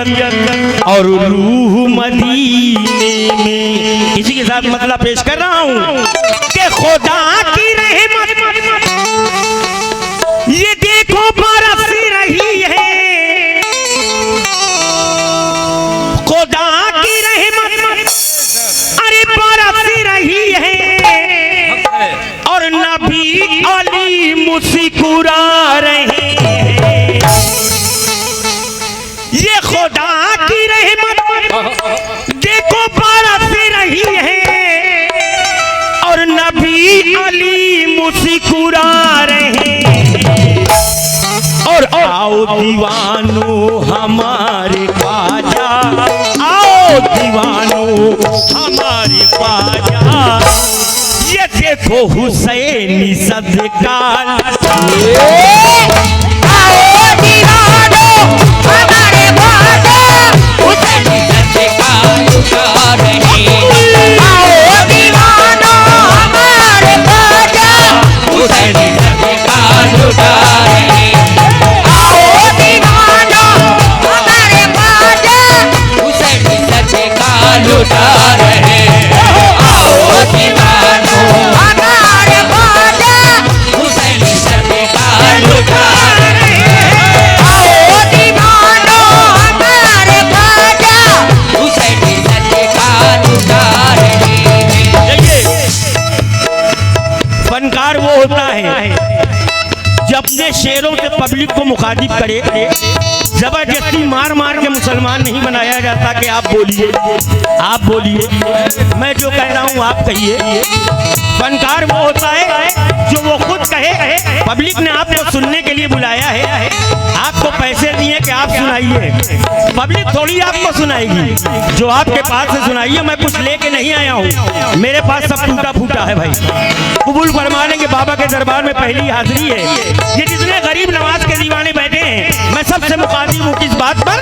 तबीयत और रूह मदीने में। इसी के साथ मतलब पेश कर रहा हूँ कि खुदा की रहमत ये देखो बरस रही है, खुदा की रहमत अरे बरस रही है, और नबी अली मुस्कुरा रहे हैं। ये खुदा की रहमत देखो बरस रही है, और नबी अली मुस्कुरा रहे हैं। और आओ दीवानो हमारे ख्वाजा, आओ दीवानो हमारे ख्वाजा, ये देखो हुसैनी सदका। आओ दीवानो हमारे ख्वाजा, हुसैनी सदका लुटा रहे। आओ दीवानो हमारे ख्वाजा, हुसैनी सदका लुटा रहे। आओ दीवानो हमारे ख्वाजा, हुसैनी सदका लुटा रहे। आओ दीवानो हमारे ख्वाजा, हुसैनी सदका लुटा रहे। आओ दीवानो हमारे ख्वाजा, हुसैनी सदका लुटा रहे। देखिए, फनकार वो होता है जब अपने शेरों से पब्लिक को मुखातिब करे। जबरदस्ती मार मार के मुसलमान नहीं बनाया जाता कि आप बोलिए, आप बोलिए, मैं जो कह रहा हूँ आप कहिए। फनकार वो होता है जो वो खुद कहे, पब्लिक ने आपको सुनने के लिए बुलाया है, आपको पैसे दिए कि आप सुनाइए, पब्लिक थोड़ी आपको सुनाएगी। जो आपके पास से सुनाइए, मैं कुछ लेके नहीं आया हूँ, मेरे पास सब टूटा फूटा है भाई। कबूल फरमा लेंगे बाबा के दरबार में पहली हाजिरी है। ये जितने गरीब नवाज के दीवाने बैठे हैं, मैं सबसे मुखातिब हूँ किस बात पर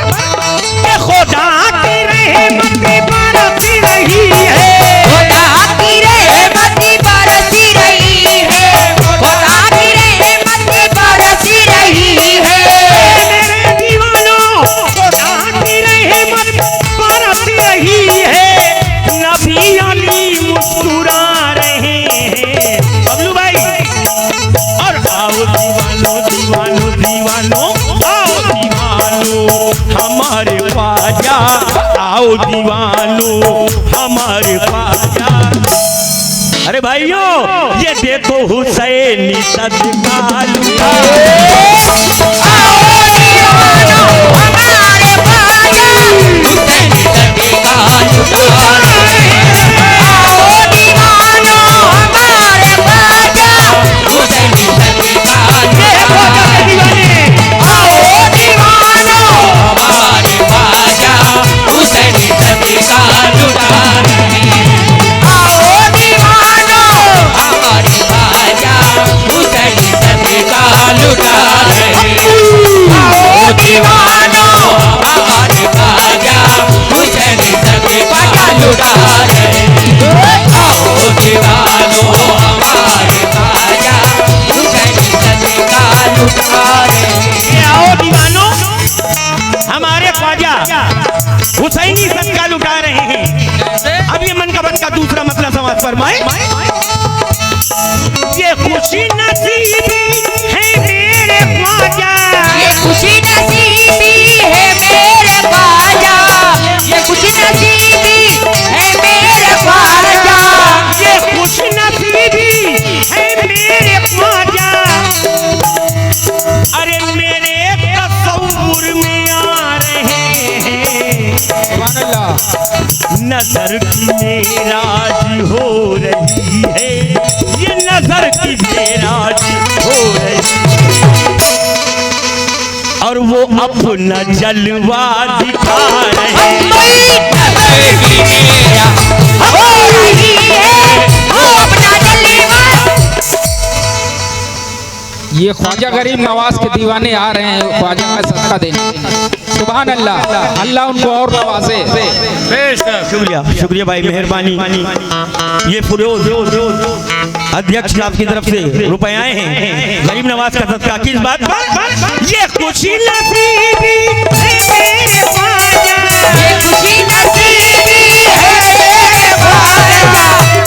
कि खुदा की रहमत बरसी रही है, खुदा की रहमत बरसी रही है, खुदा की रहमत बरसी रही है। मेरे दीवानों, खुदा की रहमत बरसी रही है, नबी अली मुस्कुरा रहे हैं। बबलू भाई, और आओ दीवानो दीवानो दीवानो, आओ दीवानो हमारे ख्वाजा, आओ दीवानो हमारे ख्वाजा। अरे भाइयों, ये देखो हुसैनी सदका लुटा रहे। आओ दीवानो हमारे ख्वाजा, हुसैनी सदका लुटा रहे। आओ दीवानो हमारे ख्वाजा, हुसैनी सदका लुटा रहे। आओ दीवानो हमारे ख्वाजा, हुसैनी सदका लुटा रहे। आओ दीवानो हमारे ख्वाजा, हुसैनी सदका लुटा रहे। आओ दीवानो हमारे ख्वाजा, हुसैनी सदका लुटा रहे। आओ दीवानो हमारे ख्वाजा, हुसैनी सदका लुटा रहे। आओ दीवानो हमारे ख्वाजा, हुसैनी सदका लुटा रहे हैं। अब ये मनकबत का दूसरा मतलब समाज फरमाए। ये खुशी नसीबी है मेरे ख्वाजा, ये खुशी नसीबी है मेरे ख्वाजा, ये खुशी नसीबी है मेरे ख्वाजा, ये खुशी नसीबी है मेरे ख्वाजा। अरे मेरे तसव्वुर में आ रहे हैं, नजर की मेराज हो रही है, ये नजर की मेराज हो रही है, और वो अपना जलवा दिखा रहे हैं। नजर की मेराज हो रही है, वो अपना जलवा। ये ख्वाजा गरीब नवाज के दीवाने आ रहे हैं ख्वाजा का सदका देने। सुभान अल्लाह, अल्लाह उनको और नवाजे। शुक्रिया शुक्रिया भाई, मेहरबानी। ये फिरोज अध्यक्ष साहब की तरफ से रुपए आए हैं गरीब नवाज का सदका। किस बात पर? ये खुशी नसीबी है मेरे ख्वाजा, ये खुशी नसीबी है मेरे ख्वाजा,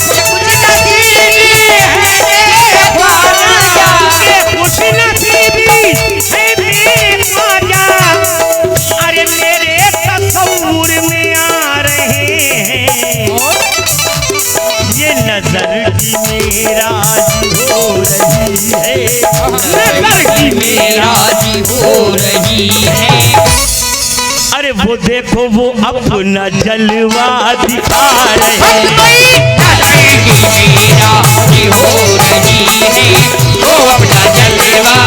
खुशी नसीबी है मेरे ख्वाजा, ये खुशी नसीबी है मेरे ख्वाजा। अरे मेरे तस्वुर में आ रहे हैं, ये नजर की मेराज हो रही है, नजर की मेराजी हो रही है। अरे वो देखो वो अपना जलवा दिखा रहे हैं। नजर की मेराजी हो रही है, वो अपना जलवा।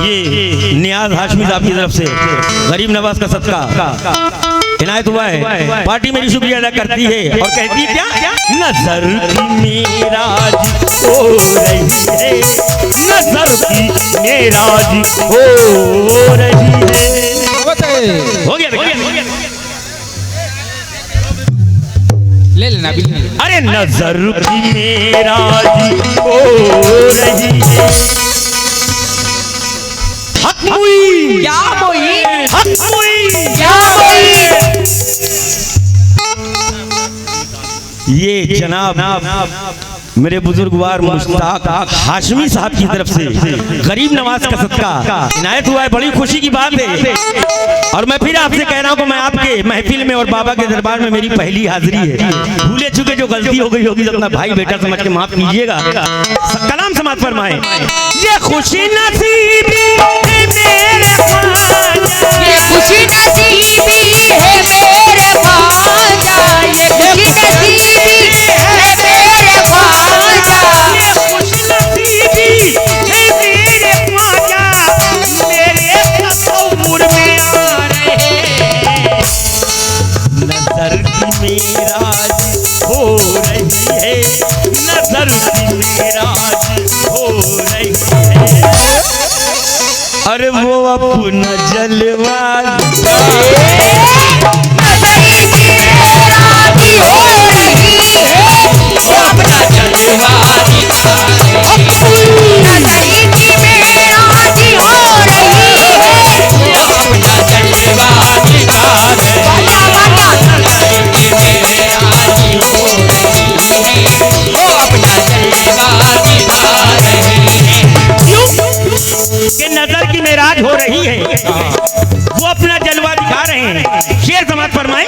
ये नियाज हाशमी साहब की तरफ से गरीब नवाज का सदका इनायत हुआ है। पार्टी मेरी शुक्रिया अदा करती है और कहती है क्या? नजर की मेराज हो रही है, नजर की मेराज हो रही है। हो गया, हो गया। ले लेना अभी। अरे नजर की मेराज हो रही है। हक मुई, क्या मोई, हक मुई, क्या मोई। ये जनाब मेरे बुजुर्गवार मुश्ताक हाशमी साहब की तरफ से गरीब नवाज का सदका इनायत हुआ है। बड़ी खुशी की बात है और मैं फिर आपसे कह रहा हूँ कि मैं आपके महफिल में और बाबा के दरबार में मेरी पहली हाजिरी है। भूले चुके जो गलती हो गई होगी तो अपना भाई बेटा समझ के माफ कीजिएगा। कलाम समाज फरमाए। ये खुशी नसीबी है मेरे ख्वाजा, ये खुशी नसीबी है मेरे ख्वाजा, ये खुशी नसीबी है मेरे ख्वाजा, ये खुशी नसीबी है मेरे ख्वाजा। मेरे तस्वुर में आ रहे हैं, नजर की मेराज हो रही है, नजर की मेराज हो रही है। अरे वो अपना जलवा नजर की मेराजी हो रही है, वो अपना जलवा दिखा रही है। नजर की मेराजी हो रही है, वो अपना जलवा दिखा रही है। नजर की मेराजी हो रही है, वो अपना जलवा दिखा रही है। कि नजर की मेराज हो रही है, वो अपना जलवा दिखा रहे हैं। शेर समाज फरमाए।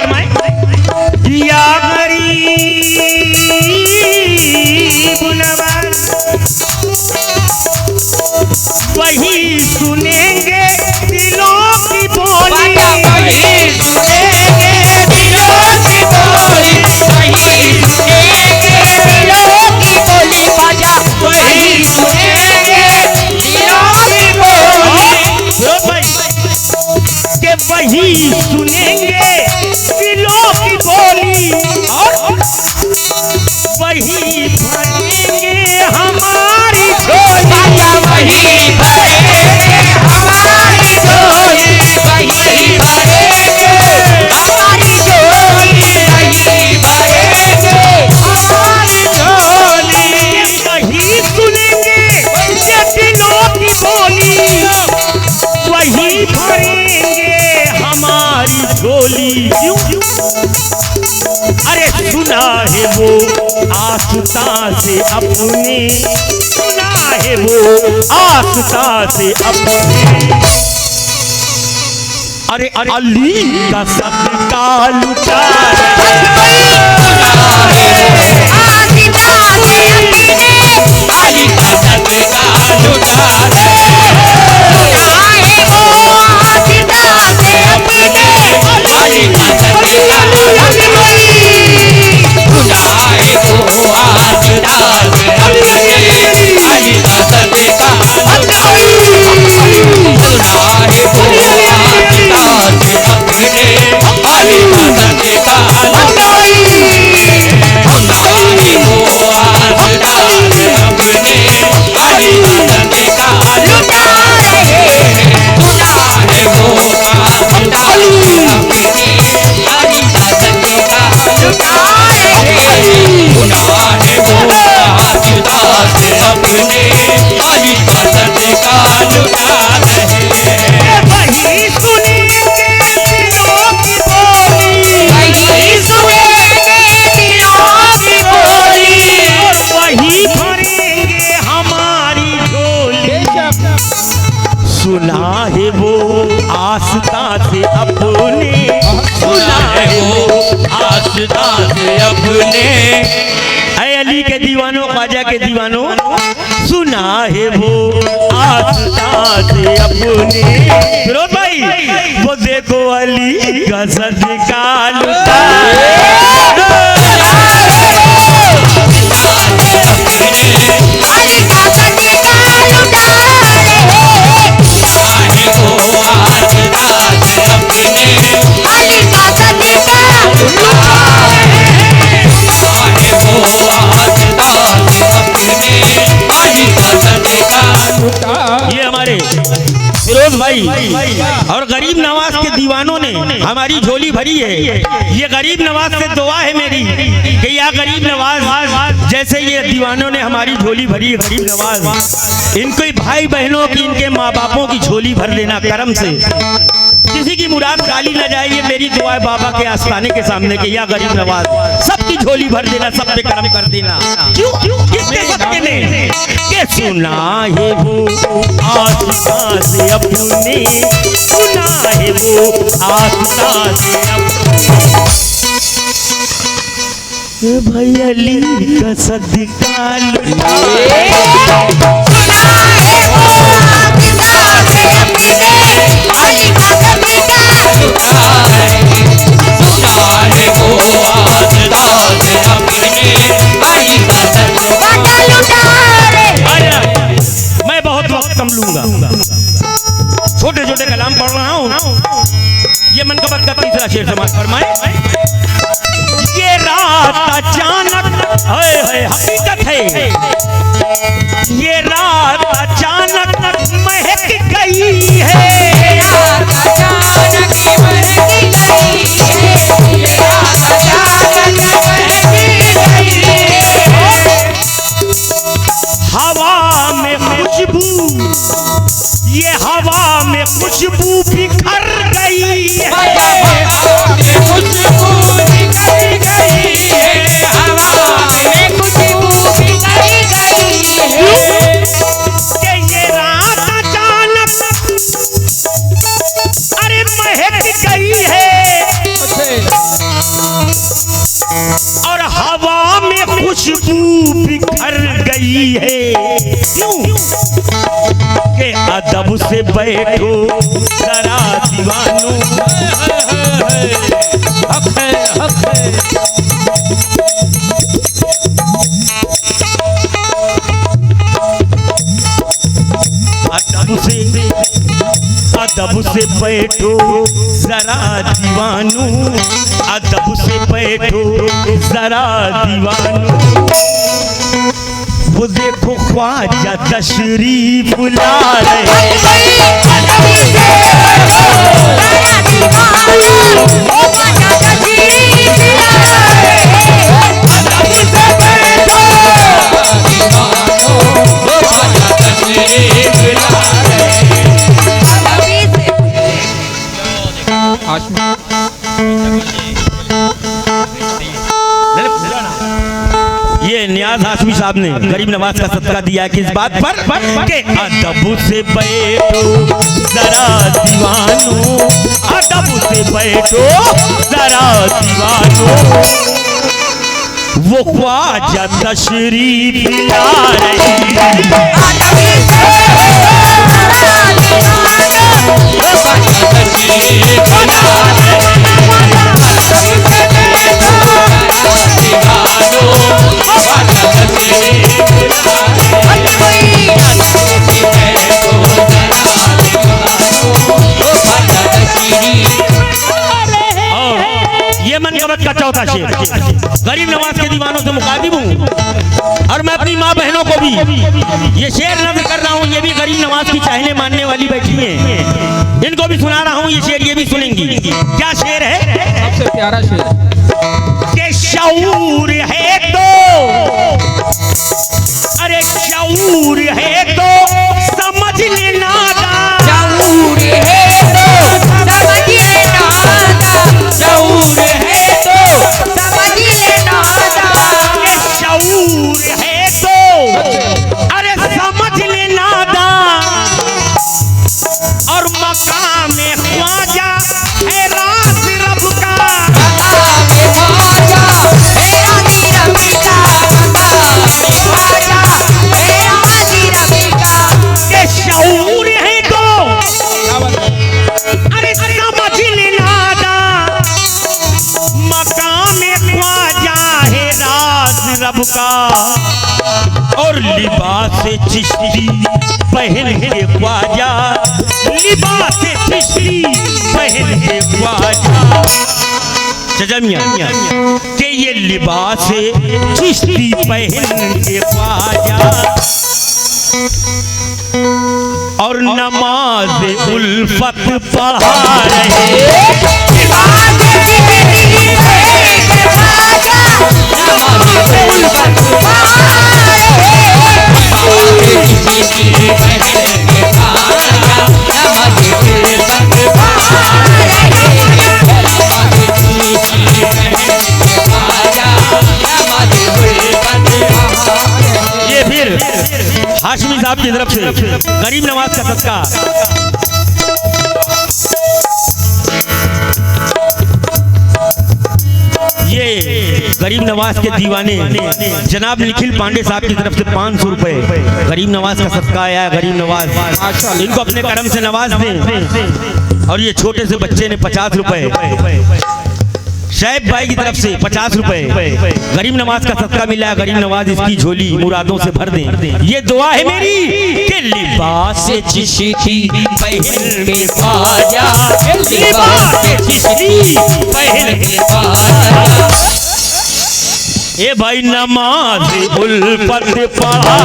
या गरीब नवाज वही सुनेंगे दिलों की बोली, वही सुनेंगे दिलों की बोली, वही सुनेंगे दिलों की बोली। बाजा वही सुनेंगे दिलों की बोली, के वही सुनेंगे दिलों की बोली और वही भरेंगे हमारी झोली। बाजा वही भरेंगे हमारी झोली, वही भरेंगे हमारी झोली, वही भरेंगे हमारी झोली। वही सुनेंगे ये दिलों की बोली, वही भरेंगे हमारी झोली। अरे सुना है वो आस्था से अपने, सुना है वो आस्था से अपने। अरे अली का सदका लुटा अली का सदका लुटा Ali ख्वाजा के दीवानों, सुना है वो आस्था से अपने फिरोज भाई, वो देखो अली का सदका लुटा, अली का सदका लुटा रे, अली का सदका ये हमारे फिरोज भाई और गरीब नवाज के दीवानों ने हमारी झोली भरी है। ये गरीब नवाज से दुआ है मेरी कि या गरीब नवाज जैसे ये दीवानों ने हमारी झोली भरी है, गरीब नवाज इनके भाई बहनों की, इनके माँ बापों की झोली भर देना करम से, किसी की मुराद खाली न जाए। ये मेरी दुआ है बाबा के आस्थाने के सामने कि या गरीब नवाज सबकी झोली भर देना, सब पे करम कर देना। क्यों किसके सबके ने के सुना है वो आस्था से अपने, सुना है वो आस्था से अपने, भाई अली का सदका लुटा, सुना है वो आस्था से अपने, अली का सदका मैं बहुत वक्त कम लूंगा, छोटे छोटे कलाम पढ़ रहा हूँ। ये मनकबत का तीसरा शेर समाज फरमाए, ये रात अचानक है हकीकत है, ये रात अचानक महक गई है, हवा में खुशबू, ये हवा में खुशबू बिखर गई है, कि ये रात अचानक अरे महक गई है, और हवा में खुशबू बिखर गई है। क्यों के अदब से बैठो जरा दीवानों, हक है हक है, अदब से बैठो जरा दीवानों, अदब से बैठो जरा दीवानों, वो देखो ख्वाजा तशरीफ ला रहे, ये नियाज हाशमी साहब ने गरीब नवाज का सदका दिया है किस बात पर के अदब से बैठो जरा दीवानों, अदब से बैठो जरा दीवानों, वो ख्वाजा तशरीफ ला रही ये मनकबत का चौथा शेर गरीब नवाज के दीवानों से मुखातिब हूँ, और मैं अपनी माँ बहनों को भी ये शेर नज़्म कर रहा हूँ। ये भी गरीब नवाज की चाहने मानने वाली बैठी हैं, इनको भी सुना रहा हूँ ये शेर, ये भी सुनेंगी। क्या शेर है? सबसे प्यारा शेर के शऊर है तो, अरे शऊर है तो समझ लेना, शऊर है तो समझ लेना, शऊर है तो समझ लेना, शऊर है तो अरे समझ लेना दा, और मकाम ख्वाजा है राज रब का, मकाम ख्वाजा है राज सबका और लिबास चिश्ती पहन के ख्वाजा, लिबास चिश्ती पहन के ख्वाजा। चजमिया के ये लिबास चिश्ती पहन के ख्वाजा और नमाज उल्फत पढ़ा रहे। ये फिर हाशमी साहब की तरफ से गरीब नवाज का सदका। ये गरीब नवाज के दीवाने जनाब निखिल पांडे साहब की तरफ से 500 रुपए गरीब नवाज का सदका आया है। गरीब नवाज इनको अपने करम से नवाज दें। और ये छोटे से बच्चे ने 50 रुपए शैब भाई की तरफ से 50 रुपए गरीब नवाज का सदका मिला है। गरीब नवाज इसकी झोली मुरादों से भर दें। ये दुआ है मेरी कि लिबास चिश्ती पहन के ख्वाजा, लिबास चिश्ती पहन के ख्वाजा। ए भाई नमाज उल्फत पढ़ा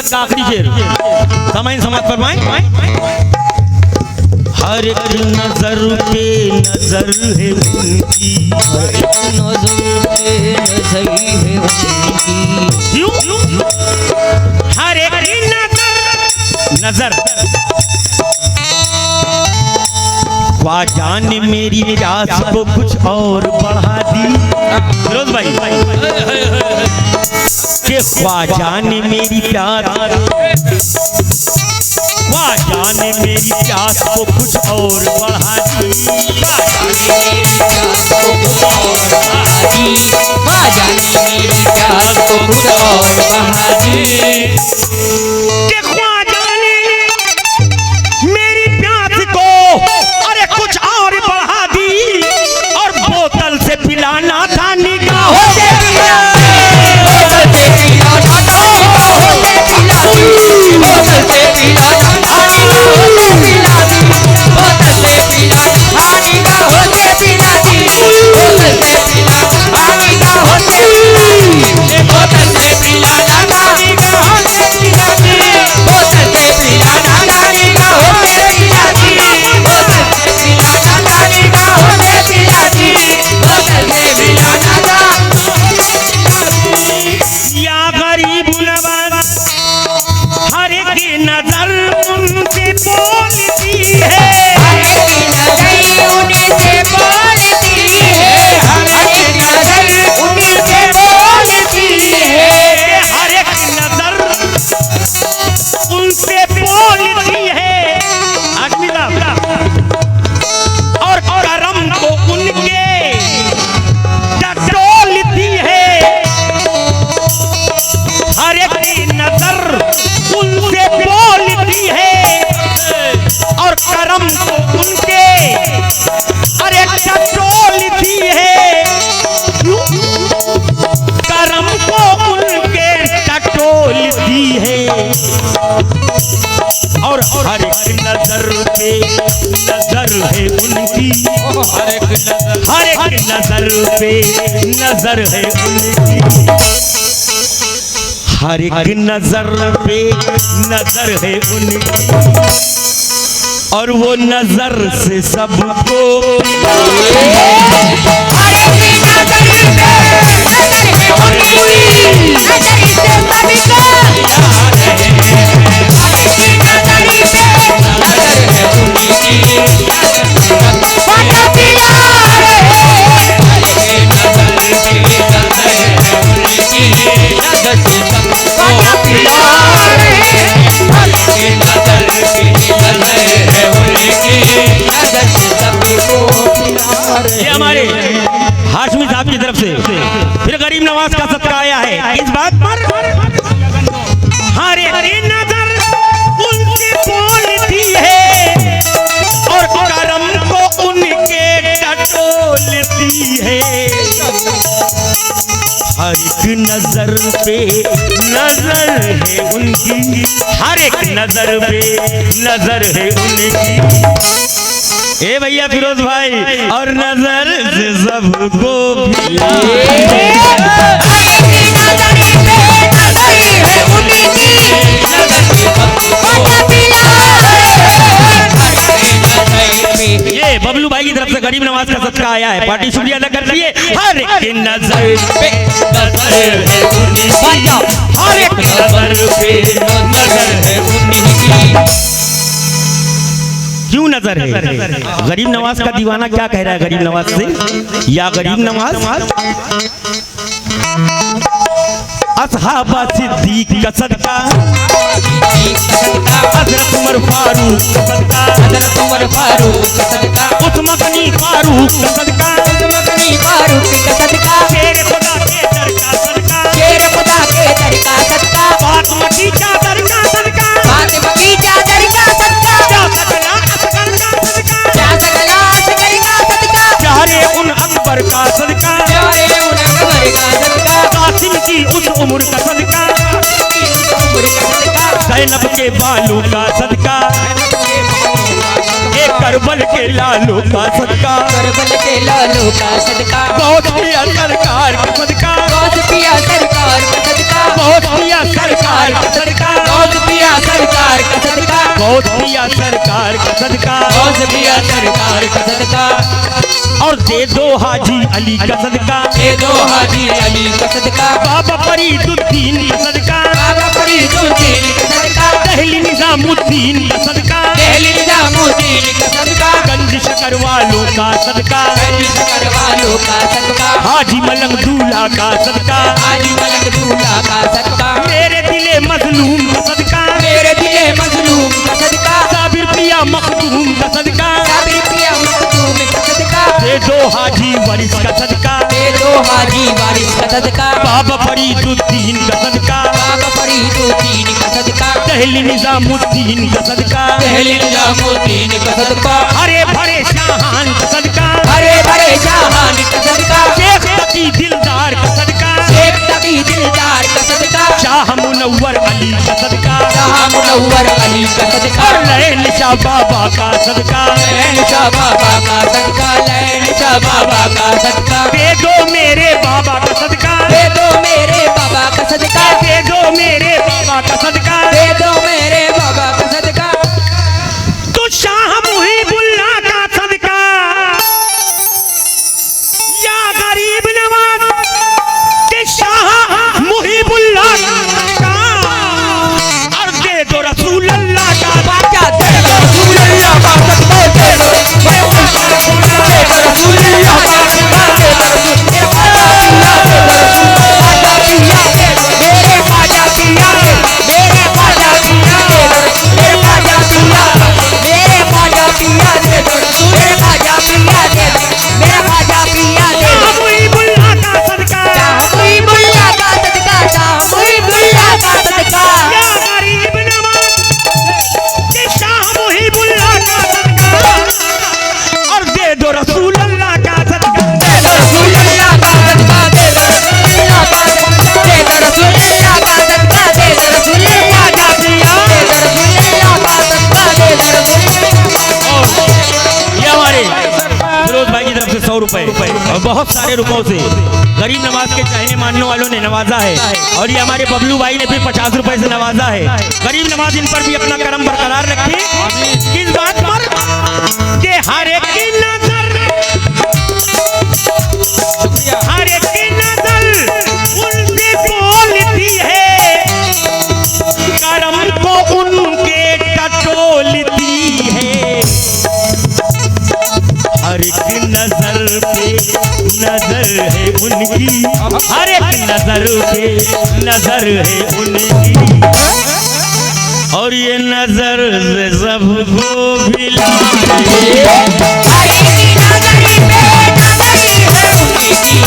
का आखिरी शेर समय समाज फरमाएं। हर एक नजर पे नजर है उनकी, हर एक नजर पे नजर है उनकी। क्यों? हर एक नजर ख्वाजा ने मेरी प्यास को कुछ और बढ़ा दी। फिरोज भाई के ख्वाजा ने मेरी प्यास, ख्वाजा ने मेरी प्यास को कुछ और बढ़ा दी। ख्वाजा ने मेरी प्यास को कुछ और बढ़ा दी। ख्वाजा ने मेरी प्यास को अरे कुछ और बढ़ा दी और बोतल से पिलाना था निगाहों से। और हर एक नजर पे नजर है उनकी, हर एक नजर पे नजर है उनकी, हर एक नजर पे नजर है उनकी। और वो नजर से सबको नजर नजर पे नजर है उनकी, हर एक नजर पे नजर है उनकी। ए भैया फिरोज भाई, और नजर से सबको ये बबलू भाई की तरफ से गरीब नवाज का सदका आया है, पार्टी शुक्रिया अदा कर रही है। हर एक की नजर पे नजर है उनकी, हर एक नजर पे नजर है उनकी। क्यों नजर है? गरीब नवाज का दीवाना क्या कह रहा है गरीब नवाज से? या गरीब नवाज असहाबा सिद्दीक का सदका, हजरत उमर फारूक का सदका, हजरत उमर फारूक का सदका, उस्मान गनी फारूक का सदका, उस्मान गनी फारूक का सदका, शेर खुदा के दर का सदका, शेर खुदा के दर का सदका, फातिमा की चादर का सदका, फातिमा की चादर का सदका, जा सकला असगर का सदका, जा सकला असगर का सदका, चाहे उन अकबर का सदका, चाहे उन अकबर का सदका, कासिम की उस उम्र का सदका, उम्र का सदका, ज़ैनब के बालों का सदका, एक करबल के लालों का सदका, करबल के लालों का सदका, बहुत पिया सरकार का सदका, बहुत पिया सरकार का सदका, बहुत पिया सरकार का सदका, बहुत पिया सरकार का सदका, बहुत पिया सरकार का सदका, बहुत पिया सरकार का सदका, और दे दो हाजी अली का सदका, दे दो हाजी अली का सदका, बाबा फरीदुद्दीन का सदका, बाबा फरीदुद्दीन का सदका, दहली निजामुद्दीन का सदका, दिल्ली निजामुद्दीन का सदका, गंज शकर वालों का सदका, गंज शकर वालों का सदका, हाजी मलंग दूल्हा का सदका, हाजी मलंग दूल्हा का सदका, मेरे दिले मजलूम का सदका, मेरे दिले मजलूम का सदका, साबिर पिया मखदूम का सदका, साबिर पिया मखदूम का सदका, दे दो हाजी वरिस का सदका, दे दो हाजी वारिस का सदका, बाबा फरीदुद्दीन का सदका, बाबा फरीदुद्दीन का सदका, दहली निजामुद्दीन का सदका, दिल्ली निजामुद्दीन का सदका, हरे भरे शाहान का सदका, हरे भरे जहान का सदका, शेख तकी दिलदार का सदका, शेख तकी दिलदार का सदका, शाह मुनव्वर अली का सदका, शाह मुनव्वर अली का सदका, और लैन शाह बाबा का सदका, लैन शाह बाबा का सदका, लैन शाह बाबा का सदका, दे दो मेरे बाबा का सदका, दे दो मेरे बाबा का सदका, दे दो मेरे बाबा का सदका, दे दो मेरे बाबा का सदका, तो शाह मुहिबुल्लाह का सदका, या गरीब नवाज के शाह मुहिबुल्लाह का सदका, और दे दो रसूल अल्लाह का बाका दे दो रसूल अल्लाह का सदका, दे दो रसूल अल्लाह का सदका, दे दो रसूल अल्लाह का सदका, दे दो रसूल मेरे ख्वाजा पिया, मेरे ख्वाजा पिया, मेरे ख्वाजा पिया, मेरे ख्वाजा पिया, दे दो रसूल ख्वाजा पिया, दे दो मेरे ख्वाजा पिया, दे दो मुहिबुल्लाह का सदका, मुहिबुल्लाह का सदका, मुहिबुल्लाह का सदका, या गरीब नवाज के शाह मुहिबुल्लाह का सदका, और दे दो रसूल अल्लाह का सदका, दे दो रसूल अल्लाह का सदका, दे दो रसूल अल्लाह का सदका, दे दो रसूल अल्लाह का सदका, दे दो रसूल अल्लाह का सदका, दे दो रसूल अल्लाह का सदका, दे दो रसूल और ये हमारे फिरोज भाई की तरफ से 100 रुपए और बहुत सारे रुपयों से गरीब नवाज के चाहने मानने वालों ने नवाजा है, और ये हमारे बबलू भाई ने भी 50 रुपए से नवाजा है। गरीब नवाज इन पर भी अपना करम बरकरार रखे, किस बात पर कि हर एक की नजर, हर एक की नजर उनसे बोलती है, करम को उनके टटोलती है, हर एक नजर पे नजर है उनकी, हर एक नजर पे नजर है उनकी, और ये नजर से सबको भिलाए, हरी की नजरी पे नजरी है उनकी,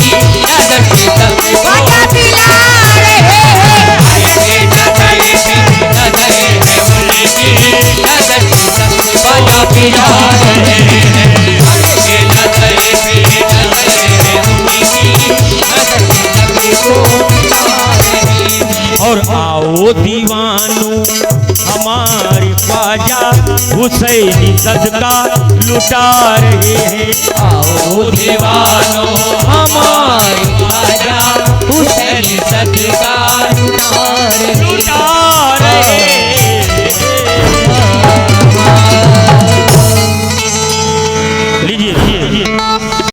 नजर से सबको बाका पिला रहे हैं, हरी की नजरी पे नजरी है उनकी, नजर से सबको बाका पिला रहे हैं, हरी की नजरी पे नजरी है उनकी, नजर से सबको आओ दीवानों हमारे ख्वाजा हुसैनी सदका लुटा रहे हैं। आओ दीवानों हमारे ख्वाजा हुसैन सदका